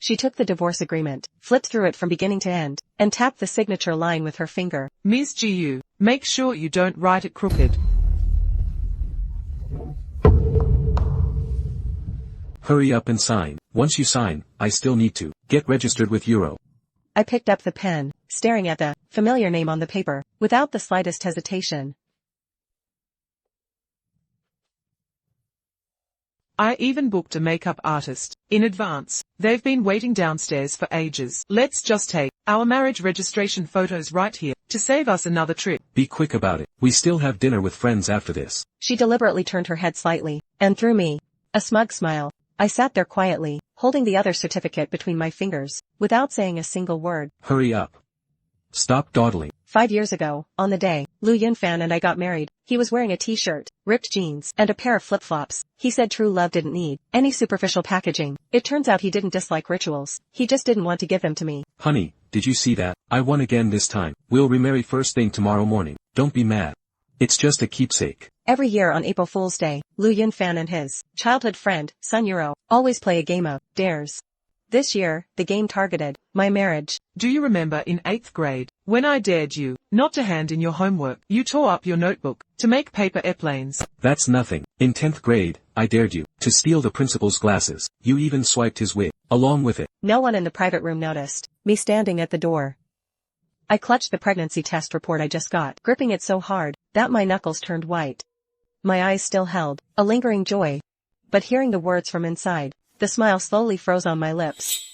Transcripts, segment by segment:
She took the divorce agreement, flipped through it from beginning to end, and tapped the signature line with her finger. Ms. Gu, make sure you don't write it crooked. Hurry up and sign. Once you sign, I still need to get registered with Euro. I picked up the pen, staring at the familiar name on the paper, without the slightest hesitation. I even booked a makeup artist in advance. They've been waiting downstairs for ages. Let's just take our marriage registration photos right here to save us another trip. Be quick about it. We still have dinner with friends after this. She deliberately turned her head slightly, and threw me a smug smile. I sat there quietly, holding the other certificate between my fingers, without saying a single word. Hurry up. Stop dawdling. 5 years ago, on the day Lu Yunfan and I got married, he was wearing a t-shirt, ripped jeans, and a pair of flip-flops. He said true love didn't need any superficial packaging. It turns out he didn't dislike rituals. He just didn't want to give them to me. Honey, did you see that? I won again this time. We'll remarry first thing tomorrow morning. Don't be mad. It's just a keepsake. Every year on April Fool's Day, Lu Yunfan and his childhood friend, Sun Yuro, always play a game of dares. This year, the game targeted my marriage. Do you remember in 8th grade, when I dared you not to hand in your homework? You tore up your notebook to make paper airplanes. That's nothing. In 10th grade, I dared you to steal the principal's glasses. You even swiped his wig, along with it. No one in the private room noticed me standing at the door. I clutched the pregnancy test report I just got, gripping it so hard that my knuckles turned white. My eyes still held a lingering joy. But hearing the words from inside, the smile slowly froze on my lips.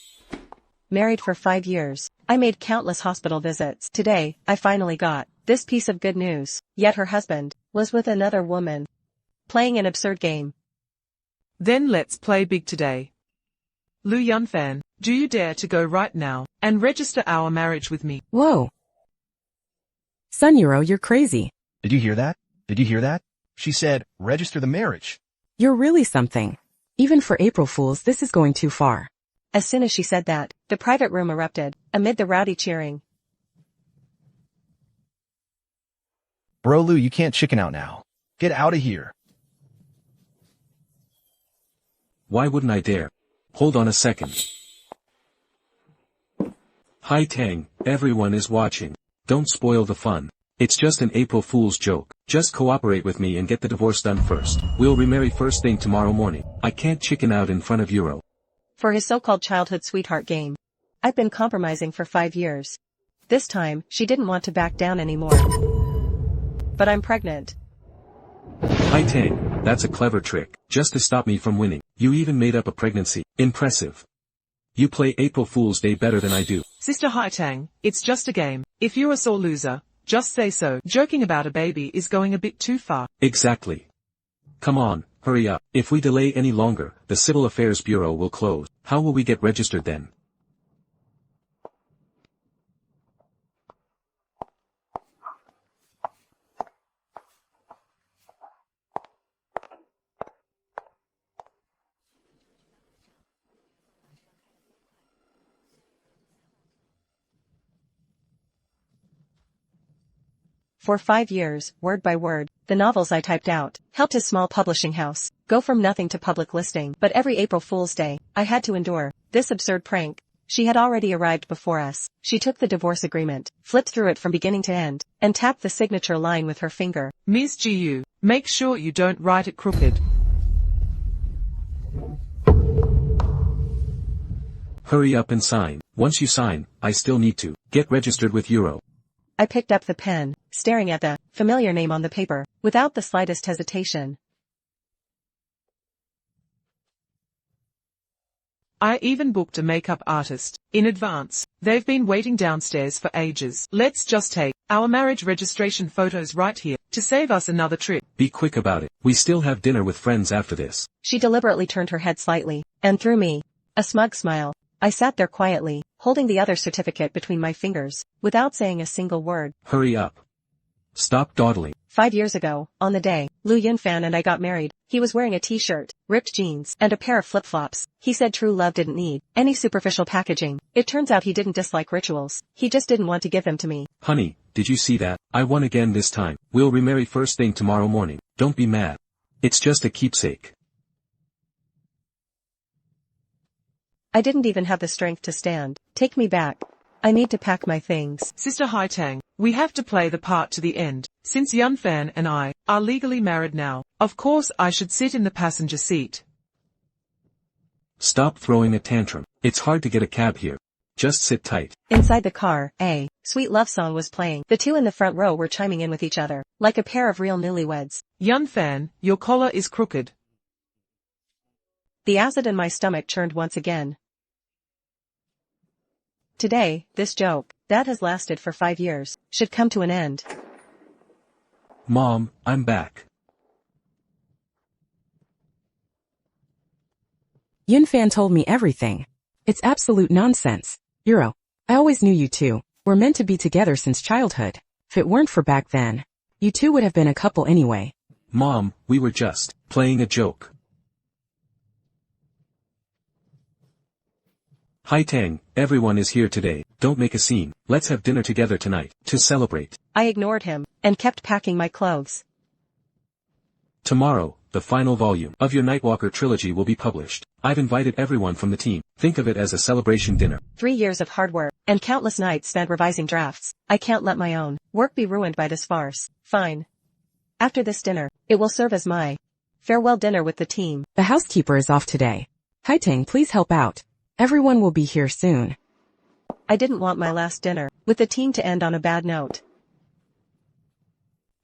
Married for 5 years, I made countless hospital visits. Today, I finally got this piece of good news. Yet her husband was with another woman, playing an absurd game. Then let's play big today. Lu Yunfan, do you dare to go right now and register our marriage with me? Whoa. Sun Yuro, you're crazy. Did you hear that? Did you hear that? She said, register the marriage. You're really something. Even for April Fools, this is going too far. As soon as she said that, the private room erupted, amid the rowdy cheering. Bro Lu, you can't chicken out now. Get out of here. Why wouldn't I dare? Hold on a second. Hi Tang, everyone is watching. Don't spoil the fun. It's just an April Fool's joke. Just cooperate with me and get the divorce done first. We'll remarry first thing tomorrow morning. I can't chicken out in front of Euro. For his so-called childhood sweetheart game. I've been compromising for 5 years. This time, she didn't want to back down anymore. But I'm pregnant. Hi Tang, that's a clever trick. Just to stop me from winning. You even made up a pregnancy. Impressive. You play April Fool's Day better than I do. Sister Haitang, it's just a game. If you're a sore loser, just say so. Joking about a baby is going a bit too far. Exactly. Come on, hurry up. If we delay any longer, the Civil Affairs Bureau will close. How will we get registered then? For 5 years, word by word, the novels I typed out helped his small publishing house go from nothing to public listing. But every April Fool's Day, I had to endure this absurd prank. She had already arrived before us. She took the divorce agreement, flipped through it from beginning to end, and tapped the signature line with her finger. Ms. Gu, make sure you don't write it crooked. Hurry up and sign. Once you sign, I still need to get registered with Euro. I picked up the pen, staring at the familiar name on the paper, without the slightest hesitation. I even booked a makeup artist in advance. They've been waiting downstairs for ages. Let's just take our marriage registration photos right here to save us another trip. Be quick about it. We still have dinner with friends after this. She deliberately turned her head slightly, and threw me a smug smile. I sat there quietly, holding the other certificate between my fingers, without saying a single word. Hurry up. Stop dawdling. 5 years ago, on the day Lu Yunfan and I got married, he was wearing a t-shirt, ripped jeans, and a pair of flip-flops. He said true love didn't need any superficial packaging. It turns out he didn't dislike rituals. He just didn't want to give them to me. Honey, did you see that? I won again this time. We'll remarry first thing tomorrow morning. Don't be mad. It's just a keepsake. I didn't even have the strength to stand. Take me back. I need to pack my things. Sister Haitang, we have to play the part to the end. Since Yunfan and I are legally married now, of course I should sit in the passenger seat. Stop throwing a tantrum. It's hard to get a cab here. Just sit tight. Inside the car, a sweet love song was playing. The two in the front row were chiming in with each other, like a pair of real newlyweds. Yunfan, your collar is crooked. The acid in my stomach churned once again. Today, this joke, that has lasted for 5 years, should come to an end. Mom, I'm back. Yunfan told me everything. It's absolute nonsense. Euro, I always knew you two were meant to be together since childhood. If it weren't for back then, you two would have been a couple anyway. Mom, we were just playing a joke. Haitang, everyone is here today. Don't make a scene. Let's have dinner together tonight, to celebrate. I ignored him, and kept packing my clothes. Tomorrow, the final volume of your Nightwalker trilogy will be published. I've invited everyone from the team. Think of it as a celebration dinner. 3 years of hard work, and countless nights spent revising drafts. I can't let my own work be ruined by this farce. Fine. After this dinner, it will serve as my farewell dinner with the team. The housekeeper is off today. Haitang, please help out. Everyone will be here soon. I didn't want my last dinner with the team to end on a bad note.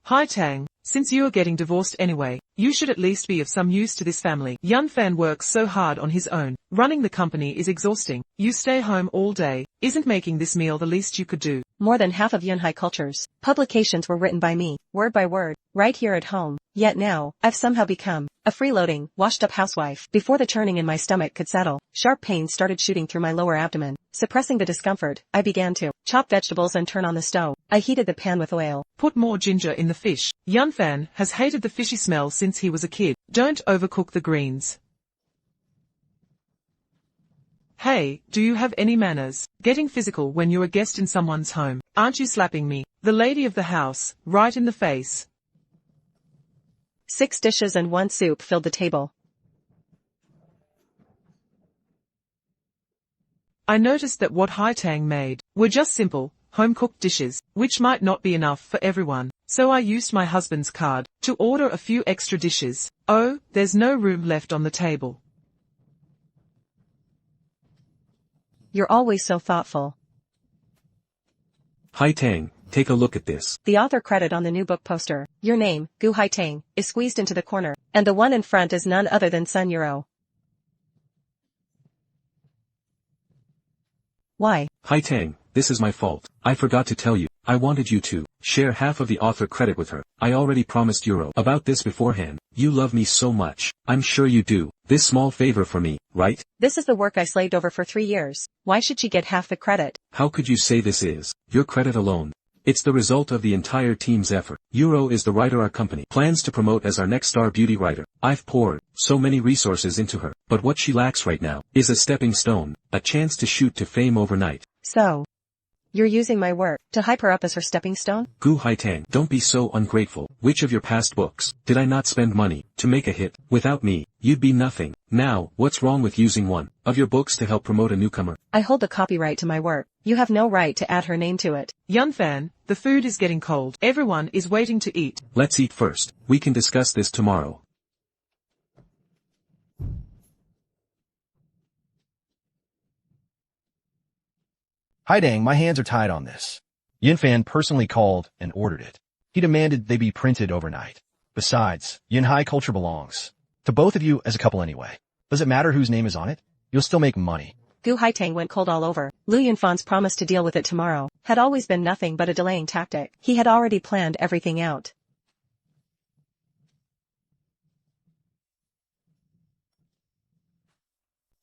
Haitang, since you are getting divorced anyway, you should at least be of some use to this family. Yunfan works so hard on his own. Running the company is exhausting. You stay home all day. Isn't making this meal the least you could do? More than half of Yunhai Culture's publications were written by me, word by word, right here at home. Yet now, I've somehow become a freeloading, washed-up housewife. Before the churning in my stomach could settle, sharp pains started shooting through my lower abdomen. Suppressing the discomfort, I began to chop vegetables and turn on the stove. I heated the pan with oil. Put more ginger in the fish. Yunfan has hated the fishy smell since he was a kid. Don't overcook the greens. Hey, do you have any manners? Getting physical when you're a guest in someone's home. Aren't you slapping me? The lady of the house, right in the face. 6 dishes and 1 soup filled the table. I noticed that what Haitang made were just simple, home-cooked dishes, which might not be enough for everyone. So I used my husband's card to order a few extra dishes. Oh, there's no room left on the table. You're always so thoughtful. Haitang, take a look at this. The author credit on the new book poster, your name, Gu Haitang, is squeezed into the corner, and the one in front is none other than Sun Euro. Why? Haitang, this is my fault. I forgot to tell you. I wanted you to share half of the author credit with her. I already promised Euro about this beforehand. You love me so much. I'm sure you do. This small favor for me, right? This is the work I slaved over for 3 years. Why should she get half the credit? How could you say this is your credit alone? It's the result of the entire team's effort. Euro is the writer our company plans to promote as our next star beauty writer. I've poured so many resources into her, but what she lacks right now is a stepping stone, a chance to shoot to fame overnight. So, you're using my work to hype her up as her stepping stone? Gu Haitang, don't be so ungrateful. Which of your past books did I not spend money to make a hit? Without me, you'd be nothing. Now, what's wrong with using one of your books to help promote a newcomer? I hold the copyright to my work. You have no right to add her name to it. Yunfan, the food is getting cold. Everyone is waiting to eat. Let's eat first. We can discuss this tomorrow. Haitang, my hands are tied on this. Yunfan personally called and ordered it. He demanded they be printed overnight. Besides, Yunhai Culture belongs to both of you as a couple anyway. Does it matter whose name is on it? You'll still make money. Gu Haitang went cold all over. Lu Yunfan's promise to deal with it tomorrow had always been nothing but a delaying tactic. He had already planned everything out.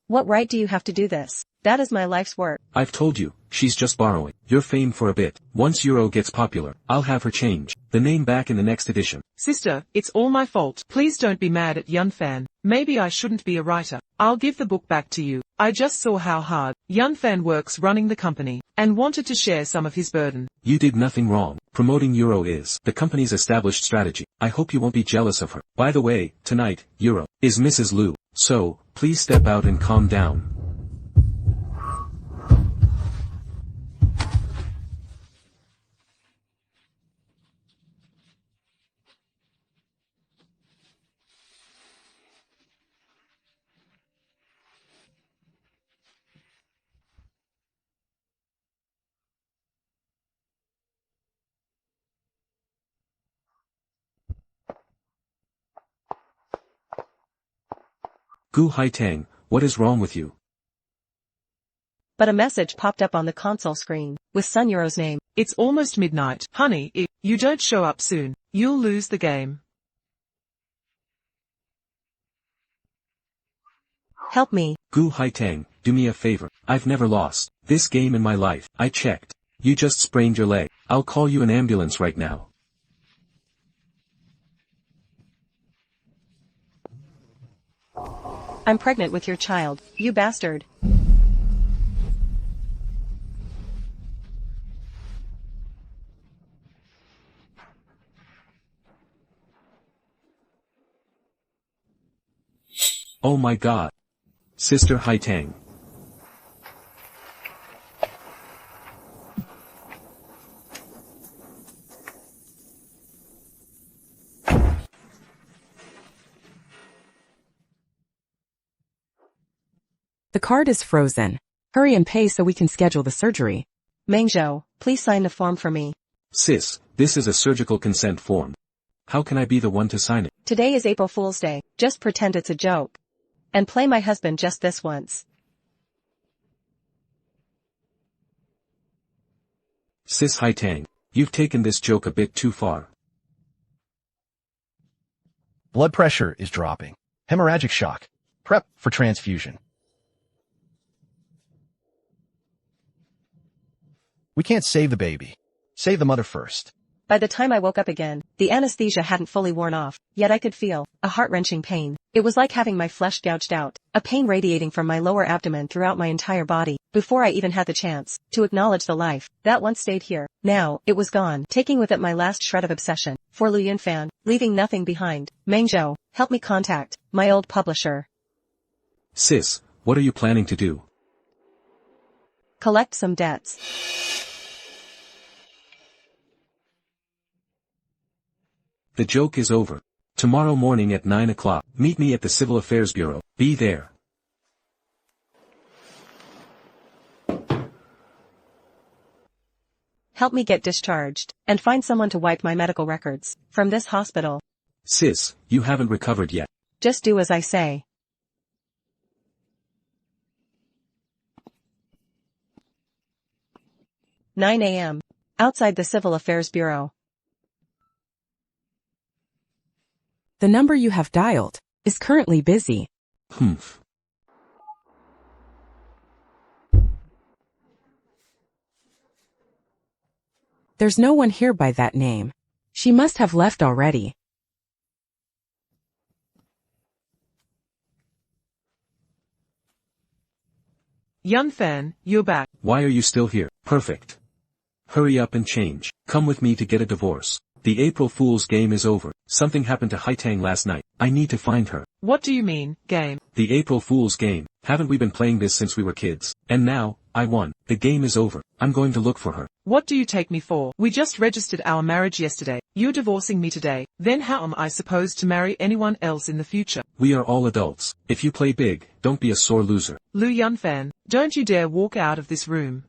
What right do you have to do this? That is my life's work. I've told you, she's just borrowing your fame for a bit. Once Euro gets popular, I'll have her change the name back in the next edition. Sister, it's all my fault. Please don't be mad at Yunfan. Maybe I shouldn't be a writer. I'll give the book back to you. I just saw how hard Yunfan works running the company, and wanted to share some of his burden. You did nothing wrong. Promoting Euro is the company's established strategy. I hope you won't be jealous of her. By the way, tonight, Euro is Mrs. Lu, so, please step out and calm down. Gu Haitang, what is wrong with you? But a message popped up on the console screen, with Sun Yuro's name. It's almost midnight. Honey, if you don't show up soon, you'll lose the game. Help me. Gu Haitang, do me a favor. I've never lost this game in my life. I checked. You just sprained your leg. I'll call you an ambulance right now. I'm pregnant with your child, you bastard. Oh my god. Sister Haitang. The card is frozen. Hurry and pay so we can schedule the surgery. Mengzhou, please sign the form for me. Sis, this is a surgical consent form. How can I be the one to sign it? Today is April Fool's Day, just pretend it's a joke. And play my husband just this once. Sis Haitang, you've taken this joke a bit too far. Blood pressure is dropping. Hemorrhagic shock. Prep for transfusion. We can't save the baby. Save the mother first. By the time I woke up again, the anesthesia hadn't fully worn off, yet I could feel a heart-wrenching pain. It was like having my flesh gouged out, a pain radiating from my lower abdomen throughout my entire body, before I even had the chance to acknowledge the life that once stayed here. Now, it was gone, taking with it my last shred of obsession for Lu Yunfan, leaving nothing behind. Mengzhou, help me contact my old publisher. Sis, what are you planning to do? Collect some debts. The joke is over. Tomorrow morning at 9 o'clock, meet me at the Civil Affairs Bureau. Be there. Help me get discharged, and find someone to wipe my medical records from this hospital. Sis, you haven't recovered yet. Just do as I say. "9 a.m. Outside the Civil Affairs Bureau. The number you have dialed is currently busy. Humph. There's no one here by that name. She must have left already. Yunfan, you're back. Why are you still here? Perfect. Hurry up and change. Come with me to get a divorce. The April Fool's game is over. Something happened to Haitang last night. I need to find her. What do you mean, game? The April Fool's game. Haven't we been playing this since we were kids? And now, I won. The game is over. I'm going to look for her. What do you take me for? We just registered our marriage yesterday. You're divorcing me today. Then how am I supposed to marry anyone else in the future? We are all adults. If you play big, don't be a sore loser. Lu Yunfan, don't you dare walk out of this room.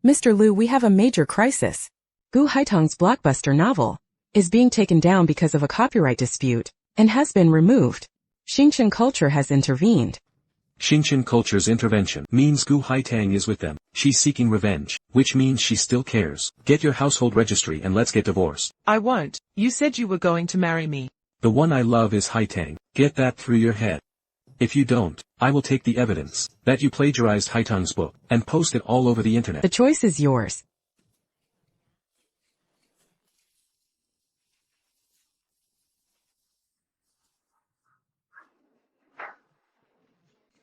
Mr. Liu, we have a major crisis. Gu Haitang's blockbuster novel is being taken down because of a copyright dispute and has been removed. Xinqian culture has intervened. Xinqian culture's intervention means Gu Haitang is with them. She's seeking revenge, which means she still cares. Get your household registry and let's get divorced. I won't. You said you were going to marry me. The one I love is Haitang. Get that through your head. If you don't, I will take the evidence that you plagiarized Haitang's book and post it all over the internet. The choice is yours.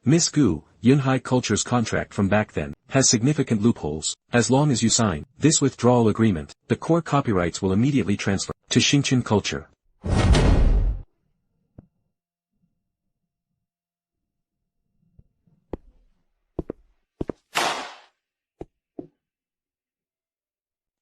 Miss Gu, Yunhai Culture's contract from back then has significant loopholes. As long as you sign this withdrawal agreement, the core copyrights will immediately transfer to Xinqian Culture.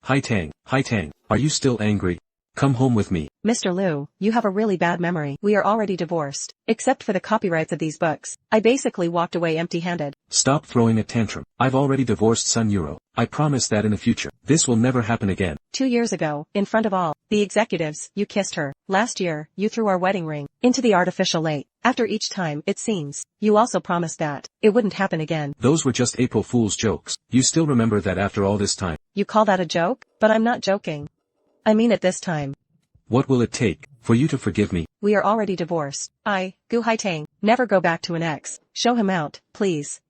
Haitang, are you still angry? Come home with me. Mr. Liu, you have a really bad memory. We are already divorced. Except for the copyrights of these books. I basically walked away empty-handed. Stop throwing a tantrum. I've already divorced Sun Euro. I promise that in the future, this will never happen again. 2 years ago, in front of all the executives, you kissed her. Last year, you threw our wedding ring into the artificial lake. After each time, it seems, you also promised that it wouldn't happen again. Those were just April Fool's jokes. You still remember that after all this time? You call that a joke? But I'm not joking. I mean it this time. What will it take for you to forgive me? We are already divorced. Gu Haitang, never go back to an ex. Show him out, please.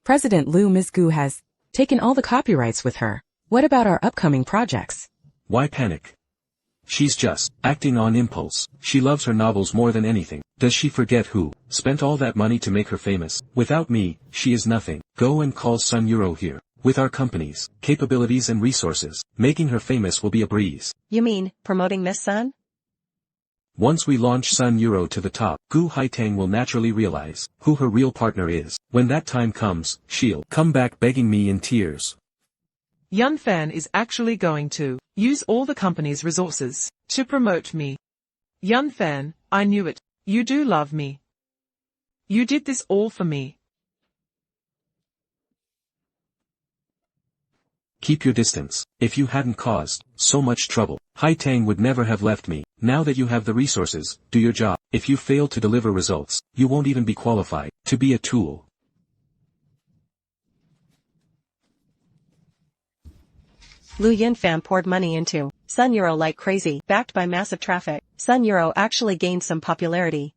President Liu, Ms. Gu has taken all the copyrights with her. What about our upcoming projects? Why panic? She's just acting on impulse. She loves her novels more than anything. Does she forget who spent all that money to make her famous? Without me, she is nothing. Go and call Sun Euro here. With our companies, capabilities and resources, making her famous will be a breeze. You mean, promoting Miss Sun? Once we launch Sun Euro to the top, Gu Haitang will naturally realize who her real partner is. When that time comes, she'll come back begging me in tears. Yunfan is actually going to use all the company's resources to promote me. Yunfan, I knew it. You do love me. You did this all for me. Keep your distance. If you hadn't caused so much trouble, Haitang would never have left me. Now that you have the resources, do your job. If you fail to deliver results, you won't even be qualified to be a tool. Liu Yunfan poured money into Sun Euro like crazy. Backed by massive traffic, Sun Euro actually gained some popularity.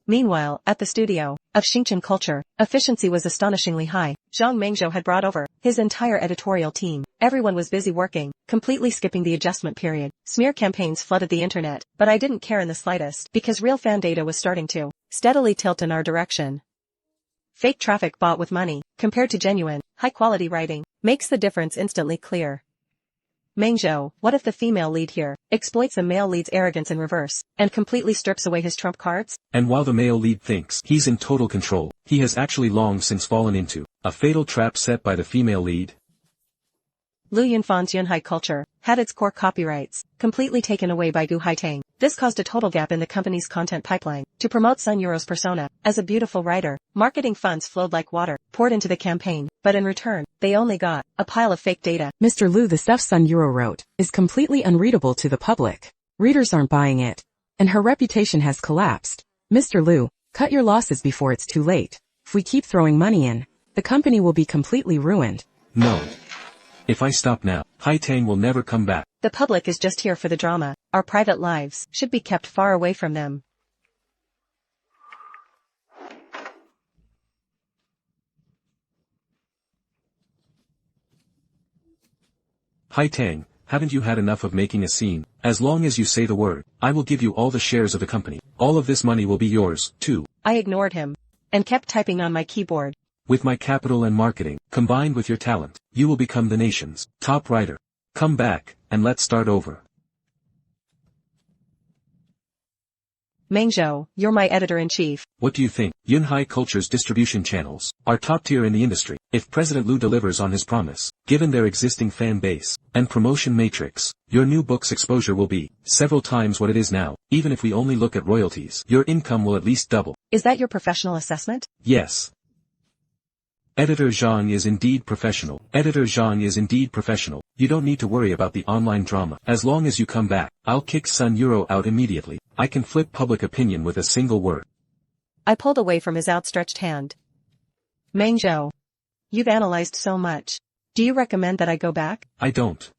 Meanwhile, at the studio of Xingchen Culture, efficiency was astonishingly high. Zhang Mengzhou had brought over his entire editorial team. Everyone was busy working, completely skipping the adjustment period. Smear campaigns flooded the internet, but I didn't care in the slightest because real fan data was starting to steadily tilt in our direction. Fake traffic bought with money, compared to genuine, high-quality writing, makes the difference instantly clear. Mengzhou, what if the female lead here exploits the male lead's arrogance in reverse, and completely strips away his trump cards? And while the male lead thinks he's in total control, he has actually long since fallen into a fatal trap set by the female lead. Liu Yunfan's Yunhai Culture had its core copyrights completely taken away by Gu Haitang. This caused a total gap in the company's content pipeline. To promote Sun Euro's persona as a beautiful writer, marketing funds flowed like water, poured into the campaign, but in return, they only got a pile of fake data. Mr. Liu, the stuff Sun Euro wrote is completely unreadable to the public. Readers aren't buying it, and her reputation has collapsed. Mr. Liu, cut your losses before it's too late. If we keep throwing money in, the company will be completely ruined. No. If I stop now, Haitang will never come back. The public is just here for the drama. Our private lives should be kept far away from them. Haitang, haven't you had enough of making a scene? As long as you say the word, I will give you all the shares of the company. All of this money will be yours, too. I ignored him and kept typing on my keyboard. With my capital and marketing, combined with your talent, you will become the nation's top writer. Come back, and let's start over. Mengzhou, you're my editor-in-chief. What do you think? Yunhai Culture's distribution channels are top tier in the industry. If President Liu delivers on his promise, given their existing fan base and promotion matrix, your new book's exposure will be several times what it is now. Even if we only look at royalties, your income will at least double. Is that your professional assessment? Yes. Editor Zhang is indeed professional. Editor Zhang is indeed professional. You don't need to worry about the online drama. As long as you come back, I'll kick Sun Euro out immediately. I can flip public opinion with a single word. I pulled away from his outstretched hand. Mengzhou, you've analyzed so much. Do you recommend that I go back? I don't.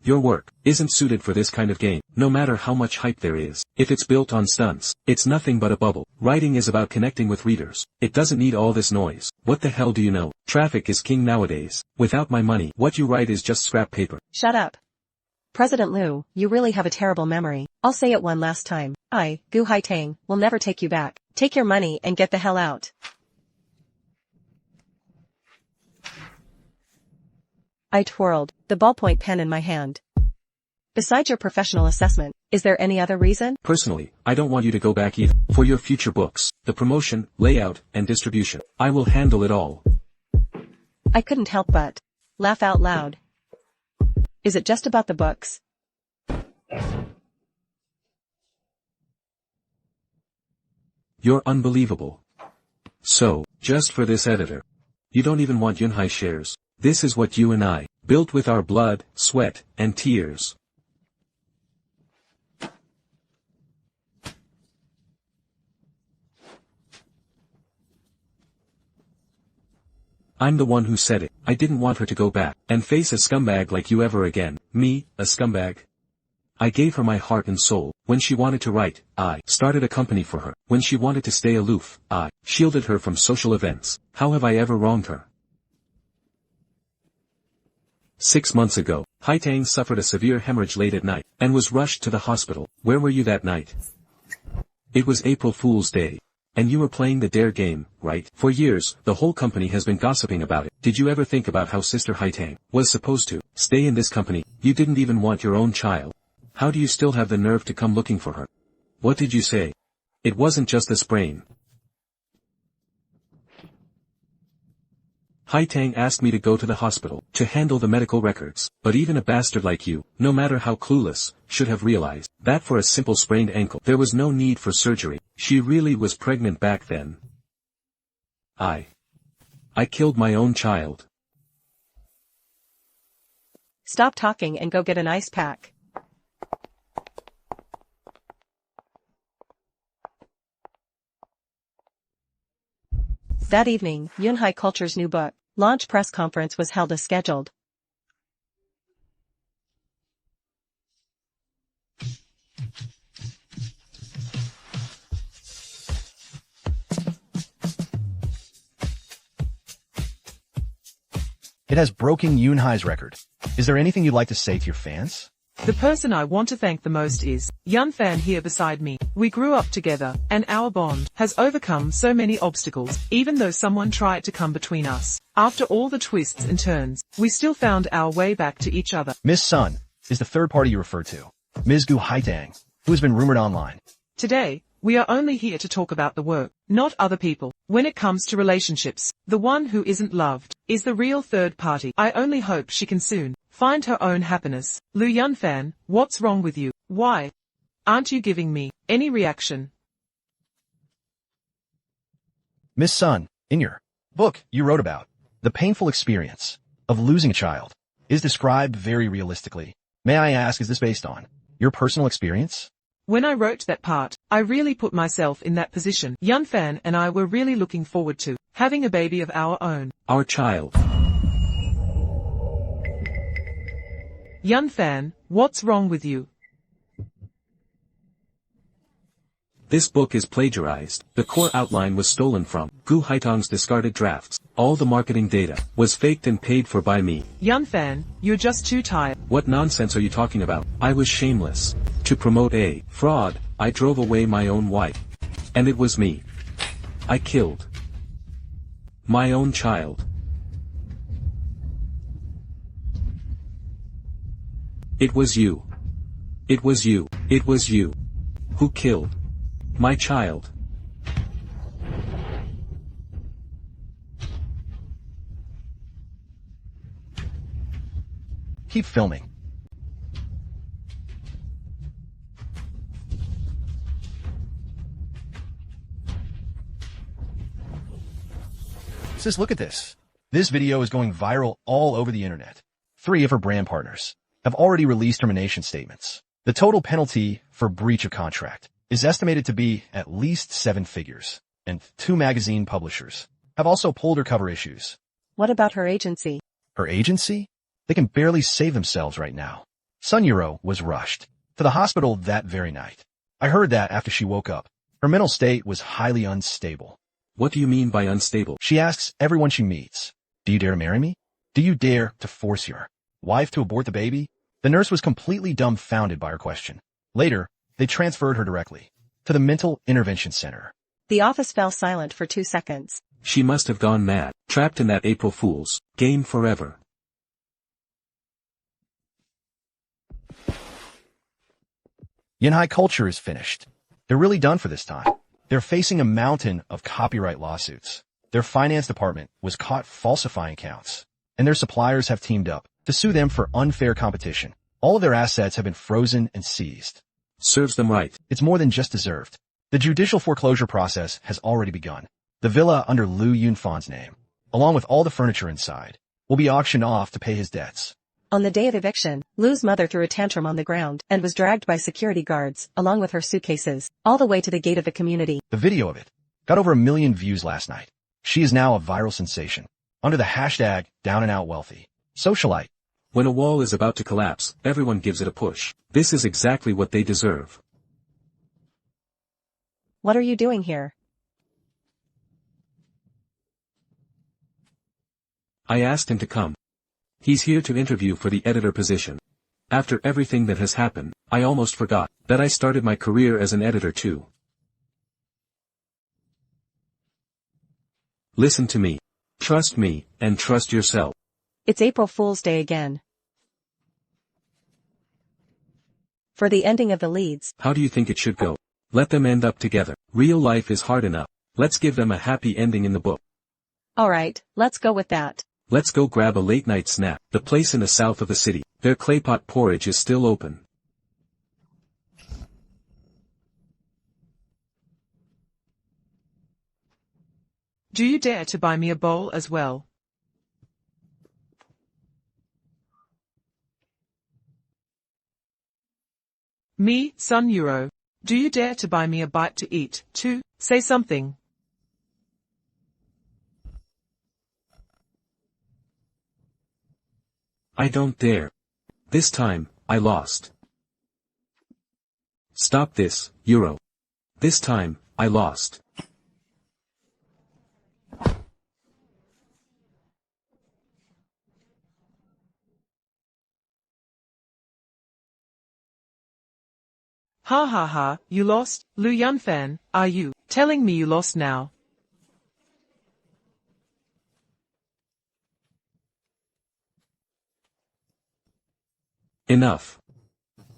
Your work isn't suited for this kind of game, no matter how much hype there is. If it's built on stunts, it's nothing but a bubble. Writing is about connecting with readers. It doesn't need all this noise. What the hell do you know? Traffic is king nowadays. Without my money, what you write is just scrap paper. Shut up. President Liu, you really have a terrible memory. I'll say it one last time. I, Gu Haitang, will never take you back. Take your money and get the hell out. I twirled the ballpoint pen in my hand. Besides your professional assessment, Is there any other reason? Personally, I don't want you to go back either. For your future books, the promotion, layout, and distribution, I will handle it all. I couldn't help but laugh out loud. Is it just about the books? You're unbelievable. So, just for this editor. You don't even want Yunhai shares. This is what you and I built with our blood, sweat, and tears. I'm the one who said it. I didn't want her to go back and face a scumbag like you ever again. Me, a scumbag? I gave her my heart and soul. When she wanted to write, I started a company for her. When she wanted to stay aloof, I shielded her from social events. How have I ever wronged her? 6 months ago, Haitang suffered a severe hemorrhage late at night, and was rushed to the hospital. Where were you that night? It was April Fool's Day. And you were playing the dare game, right? For years, the whole company has been gossiping about it. Did you ever think about how Sister Haitang was supposed to stay in this company? You didn't even want your own child. How do you still have the nerve to come looking for her? What did you say? It wasn't just a sprain. Haitang asked me to go to the hospital, to handle the medical records, but even a bastard like you, no matter how clueless, should have realized that for a simple sprained ankle there was no need for surgery. She really was pregnant back then. I killed my own child. Stop talking and go get an ice pack. That evening, Yunhai Culture's new book launch press conference was held as scheduled. It has broken Yunhai's record. Is there anything you'd like to say to your fans? The person I want to thank the most is Yunfan here beside me. We grew up together, and our bond has overcome so many obstacles, even though someone tried to come between us. After all the twists and turns, we still found our way back to each other. Ms. Sun is the third party you refer to. Ms. Gu Haitang, who has been rumored online. Today, we are only here to talk about the work, not other people. When it comes to relationships, the one who isn't loved is the real third party. I only hope she can soon find her own happiness. Lu Yunfan, what's wrong with you? Why aren't you giving me any reaction? Miss Sun, in your book you wrote about the painful experience of losing a child is described very realistically. May I ask, is this based on your personal experience? When I wrote that part, I really put myself in that position. Yunfan and I were really looking forward to having a baby of our own. Our child. Yunfan, what's wrong with you? This book is plagiarized. The core outline was stolen from Gu Haitang's discarded drafts. All the marketing data was faked and paid for by me. Yunfan, you're just too tired. What nonsense are you talking about? I was shameless. To promote a fraud, I drove away my own wife. And it was me. I killed my own child. It was you. It was you. It was you who killed my child. Keep filming. Sis, look at this. This video is going viral all over the internet. 3 of her brand partners have already released termination statements. The total penalty for breach of contract is estimated to be at least 7 figures, and 2 magazine publishers have also pulled her cover issues. What about her agency? Her agency? They can barely save themselves right now. Sun Yuro was rushed to the hospital that very night. I heard that after she woke up. Her mental state was highly unstable. What do you mean by unstable? She asks everyone she meets, "Do you dare to marry me? Do you dare to force your wife to abort the baby?" The nurse was completely dumbfounded by her question. Later, they transferred her directly to the Mental Intervention Center. The office fell silent for 2 seconds. She must have gone mad, trapped in that April Fool's game forever. Yunhai culture is finished. They're really done for this time. They're facing a mountain of copyright lawsuits. Their finance department was caught falsifying accounts, and their suppliers have teamed up to sue them for unfair competition. All of their assets have been frozen and seized. Serves them right. It's more than just deserved. The judicial foreclosure process has already begun. The villa under Liu Yunfan's name, along with all the furniture inside, will be auctioned off to pay his debts. On the day of eviction, Lu's mother threw a tantrum on the ground and was dragged by security guards, along with her suitcases, all the way to the gate of the community. The video of it got over 1 million views last night. She is now a viral sensation, under the hashtag #DownAndOutWealthy. Socialite. When a wall is about to collapse, everyone gives it a push. This is exactly what they deserve. What are you doing here? I asked him to come. He's here to interview for the editor position. After everything that has happened, I almost forgot that I started my career as an editor too. Listen to me. Trust me, and trust yourself. It's April Fool's Day again. For the ending of the leads. How do you think it should go? Let them end up together. Real life is hard enough. Let's give them a happy ending in the book. Alright, let's go with that. Let's go grab a late night snack. The place in the south of the city. Their claypot porridge is still open. Do you dare to buy me a bowl as well? Me, Sun Euro. Do you dare to buy me a bite to eat, too? Say something. I don't dare. This time, I lost. Stop this, Euro. This time, I lost. Ha ha ha, you lost, Liu Yunfan, are you telling me you lost now? Enough.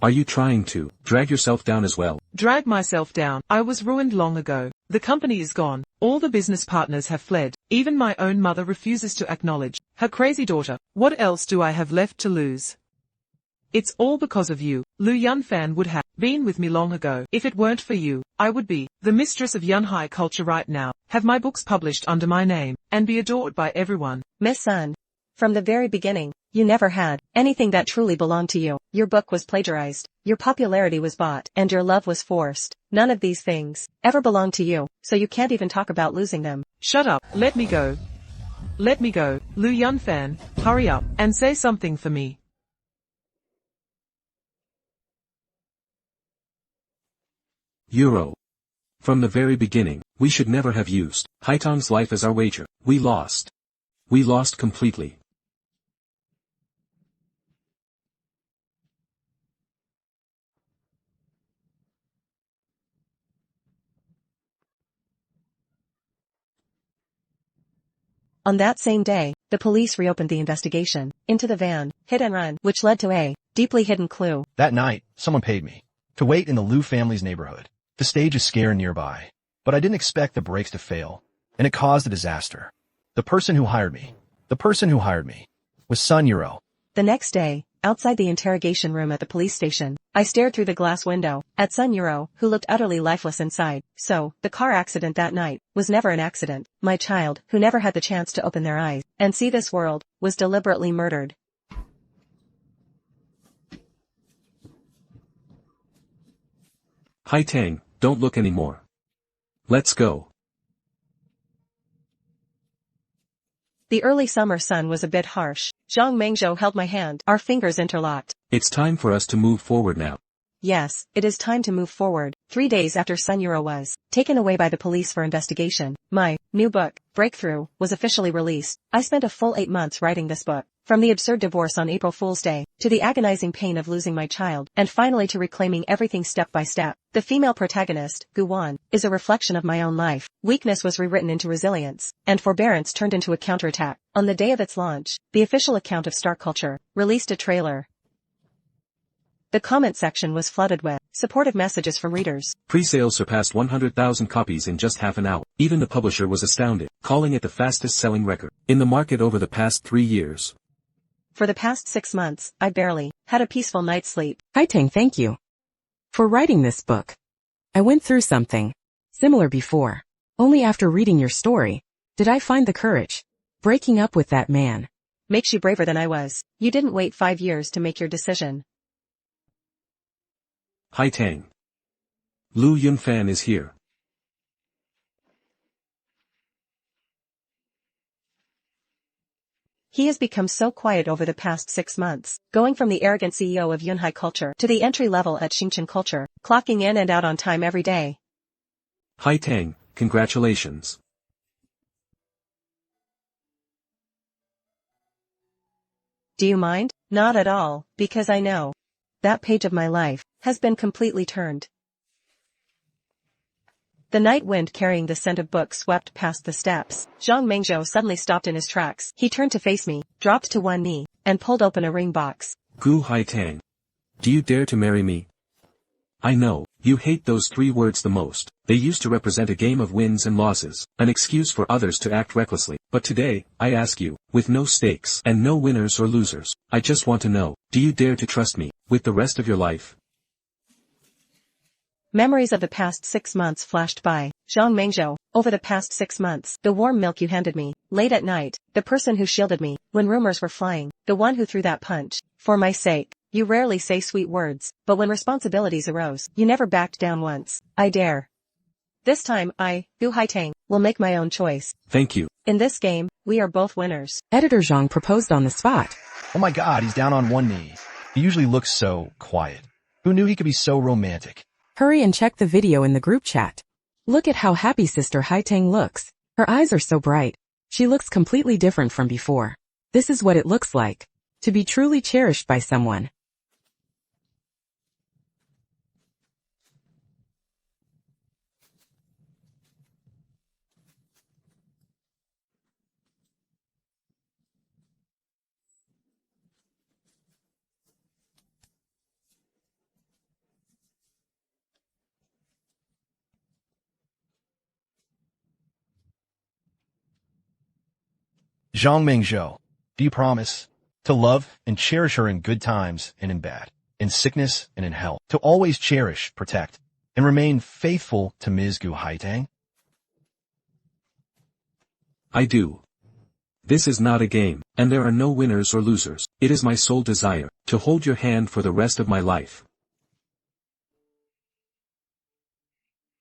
Are you trying to drag yourself down as well? Drag myself down. I was ruined long ago. The company is gone. All the business partners have fled. Even my own mother refuses to acknowledge her crazy daughter. What else do I have left to lose? It's all because of you. Liu Yunfan would have been with me long ago. If it weren't for you, I would be the mistress of Yunhai culture right now, have my books published under my name, and be adored by everyone. Miss Sun. From the very beginning, you never had anything that truly belonged to you. Your book was plagiarized, your popularity was bought, and your love was forced. None of these things ever belonged to you, so you can't even talk about losing them. Shut up, let me go. Let me go, Liu Yunfan, hurry up, and say something for me. Euro. From the very beginning, we should never have used Haitong's life as our wager. We lost. We lost completely. On that same day, the police reopened the investigation into the van, hit and run, which led to a deeply hidden clue. That night, someone paid me to wait in the Liu family's neighborhood to stage a scare nearby. But I didn't expect the brakes to fail, and it caused a disaster. The person who hired me was Sun Euro. The next day, outside the interrogation room at the police station, I stared through the glass window at Sun Euro, who looked utterly lifeless inside. So, the car accident that night was never an accident. My child, who never had the chance to open their eyes and see this world, was deliberately murdered. Haitang, don't look anymore. Let's go. The early summer sun was a bit harsh. Zhang Mengzhou held my hand, our fingers interlocked. It's time for us to move forward now. Yes, it is time to move forward. 3 days after Sun Euro was taken away by the police for investigation, my new book, Breakthrough, was officially released. I spent a full 8 months writing this book. From the absurd divorce on April Fool's Day, to the agonizing pain of losing my child, and finally to reclaiming everything step by step. The female protagonist, Gu Wan, is a reflection of my own life. Weakness was rewritten into resilience, and forbearance turned into a counterattack. On the day of its launch, the official account of Star Culture released a trailer. The comment section was flooded with supportive messages from readers. Pre-sales surpassed 100,000 copies in just half an hour. Even the publisher was astounded, calling it the fastest-selling record in the market over the past 3 years. For the past 6 months, I barely had a peaceful night's sleep. Haitang, thank you for writing this book. I went through something similar before. Only after reading your story did I find the courage. Breaking up with that man Makes you braver than I was. You didn't wait 5 years to make your decision. Haitang. Lu Yunfan is here. He has become so quiet over the past 6 months, going from the arrogant CEO of Yunhai Culture to the entry level at Xingchen Culture, clocking in and out on time every day. Haitang, congratulations. Do you mind? Not at all, because I know that page of my life has been completely turned. The night wind carrying the scent of books swept past the steps. Zhang Mengzhou suddenly stopped in his tracks. He turned to face me, dropped to one knee, and pulled open a ring box. Gu Haitang. Do you dare to marry me? I know, you hate those 3 words the most. They used to represent a game of wins and losses, an excuse for others to act recklessly. But today, I ask you, with no stakes and no winners or losers, I just want to know, do you dare to trust me with the rest of your life? Memories of the past 6 months flashed by. Zhang Mengzhou, over the past 6 months, the warm milk you handed me, late at night, the person who shielded me, when rumors were flying, the one who threw that punch. For my sake, you rarely say sweet words, but when responsibilities arose, you never backed down once. I dare. This time I, Gu Haitang, will make my own choice. Thank you. In this game, we are both winners. Editor Zhang proposed on the spot. Oh my god, he's down on one knee. He usually looks so quiet. Who knew he could be so romantic? Hurry and check the video in the group chat. Look at how happy Sister Haitang looks. Her eyes are so bright. She looks completely different from before. This is what it looks like to be truly cherished by someone. Zhang Mengzhou, do you promise to love and cherish her in good times and in bad, in sickness and in health, to always cherish, protect, and remain faithful to Ms. Gu Haitang? I do. This is not a game, and there are no winners or losers. It is my sole desire to hold your hand for the rest of my life.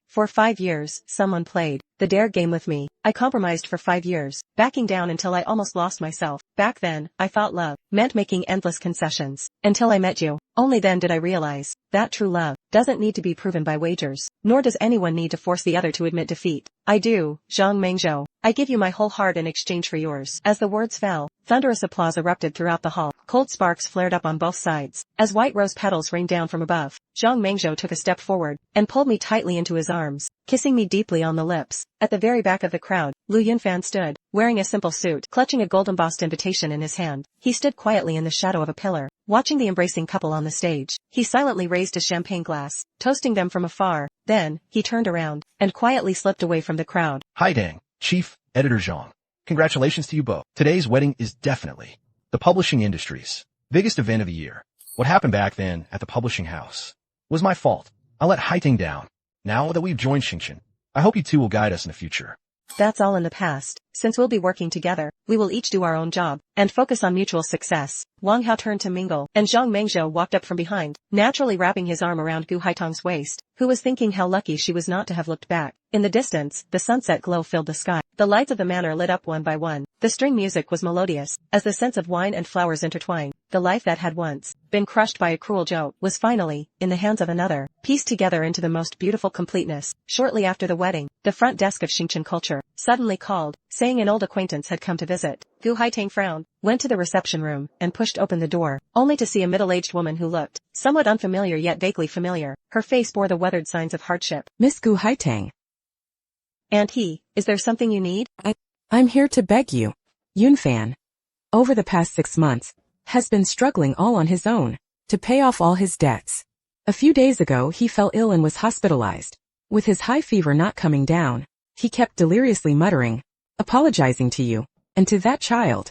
For 5 years, someone played the dare game with me. I compromised for 5 years, backing down until I almost lost myself. Back then, I thought love meant making endless concessions. Until I met you. Only then did I realize that true love doesn't need to be proven by wagers, nor does anyone need to force the other to admit defeat. I do, Zhang Mengzhou. I give you my whole heart in exchange for yours. As the words fell, thunderous applause erupted throughout the hall. Cold sparks flared up on both sides. As white rose petals rained down from above, Zhang Mengzhou took a step forward and pulled me tightly into his arms, kissing me deeply on the lips. At the very back of the crowd, Lu Yunfan stood, wearing a simple suit, clutching a gold-embossed invitation in his hand. He stood quietly in the shadow of a pillar, watching the embracing couple on the stage. He silently raised a champagne glass, toasting them from afar. Then, he turned around and quietly slipped away from the crowd. Haitang, Chief Editor Zhang. Congratulations to you both. Today's wedding is definitely the publishing industry's biggest event of the year. What happened back then at the publishing house was my fault. I let Haitang down. Now that we've joined Xingchen, I hope you two will guide us in the future. That's all in the past. Since we'll be working together, we will each do our own job and focus on mutual success. Wang Hao turned to mingle, and Zhang Mengzhou walked up from behind, naturally wrapping his arm around Gu Haitang's waist, who was thinking how lucky she was not to have looked back. In the distance, the sunset glow filled the sky. The lights of the manor lit up one by one. The string music was melodious, as the scents of wine and flowers intertwined. The life that had once been crushed by a cruel joke was finally, in the hands of another, pieced together into the most beautiful completeness. Shortly after the wedding, the front desk of Xingchen Culture suddenly called, saying an old acquaintance had come to visit. Gu Haitang frowned, went to the reception room, and pushed open the door, only to see a middle-aged woman who looked somewhat unfamiliar yet vaguely familiar. Her face bore the weathered signs of hardship. Miss Gu Haitang. And is there something you need? I'm here to beg you. Yunfan, over the past 6 months, has been struggling all on his own to pay off all his debts. A few days ago he fell ill and was hospitalized. With his high fever not coming down, he kept deliriously muttering, apologizing to you, and to that child.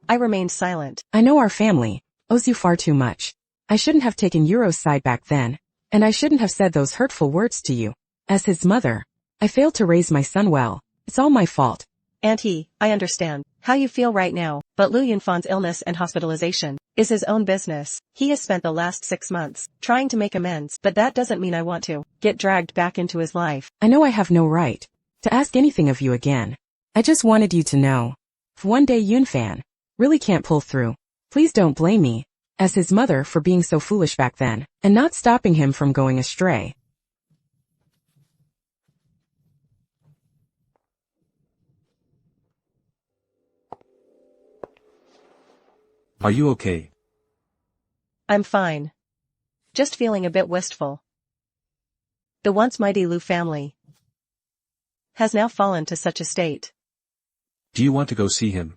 I remained silent. I know our family owes you far too much. I shouldn't have taken Euro's side back then, and I shouldn't have said those hurtful words to you. As his mother, I failed to raise my son well. It's all my fault. Auntie, I understand how you feel right now, but Lu Yunfan's illness and hospitalization is his own business. He has spent the last 6 months trying to make amends, but that doesn't mean I want to get dragged back into his life. I know I have no right to ask anything of you again. I just wanted you to know. If one day Yunfan really can't pull through, please don't blame me, as his mother, for being so foolish back then, and not stopping him from going astray. Are you okay? I'm fine. Just feeling a bit wistful. The once mighty Lu family has now fallen to such a state. Do you want to go see him?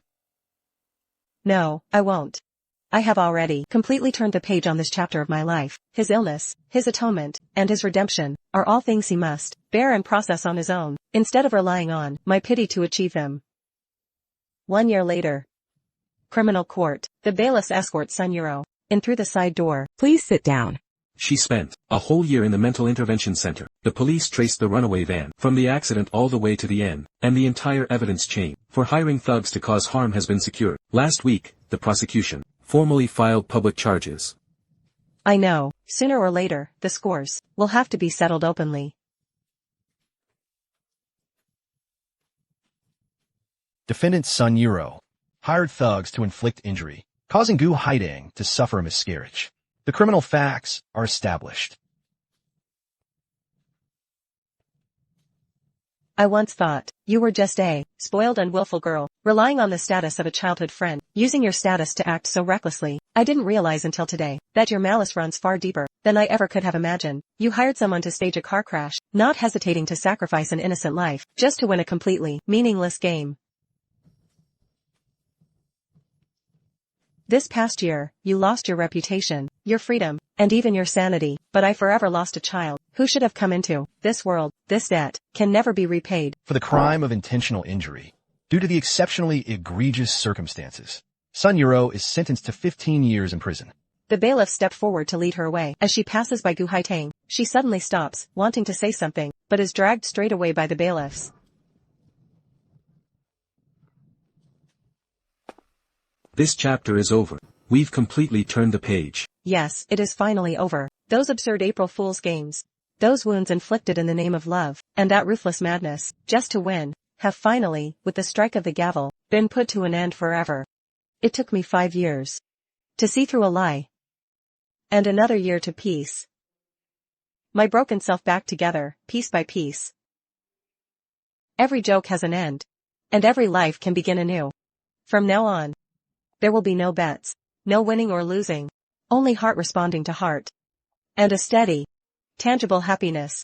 No, I won't. I have already completely turned the page on this chapter of my life. His illness, his atonement, and his redemption are all things he must bear and process on his own, instead of relying on my pity to achieve them. 1 year later. Criminal court. The bailiffs escort Sun Euro in through the side door. Please sit down. She spent a whole year in the mental intervention center. The police traced the runaway van from the accident all the way to the end, and the entire evidence chain for hiring thugs to cause harm has been secured. Last week, the prosecution formally filed public charges. I know, sooner or later, the scores will have to be settled openly. Defendant Sun Euro hired thugs to inflict injury, causing Gu Haidang to suffer a miscarriage. The criminal facts are established. I once thought you were just a spoiled and willful girl, relying on the status of a childhood friend, using your status to act so recklessly. I didn't realize until today that your malice runs far deeper than I ever could have imagined. You hired someone to stage a car crash, not hesitating to sacrifice an innocent life, just to win a completely meaningless game. This past year, you lost your reputation, your freedom, and even your sanity, but I forever lost a child who should have come into this world. This debt can never be repaid. For the crime of intentional injury, due to the exceptionally egregious circumstances, Sun Euro is sentenced to 15 years in prison. The bailiff stepped forward to lead her away. As she passes by Gu Haitang, she suddenly stops, wanting to say something, but is dragged straight away by the bailiffs. This chapter is over. We've completely turned the page. Yes, it is finally over. Those absurd April Fool's games, those wounds inflicted in the name of love, and that ruthless madness, just to win, have finally, with the strike of the gavel, been put to an end forever. It took me 5 years to see through a lie, and another year to piece my broken self back together, piece by piece. Every joke has an end, and every life can begin anew. From now on, there will be no bets, no winning or losing, only heart responding to heart, and a steady, tangible happiness.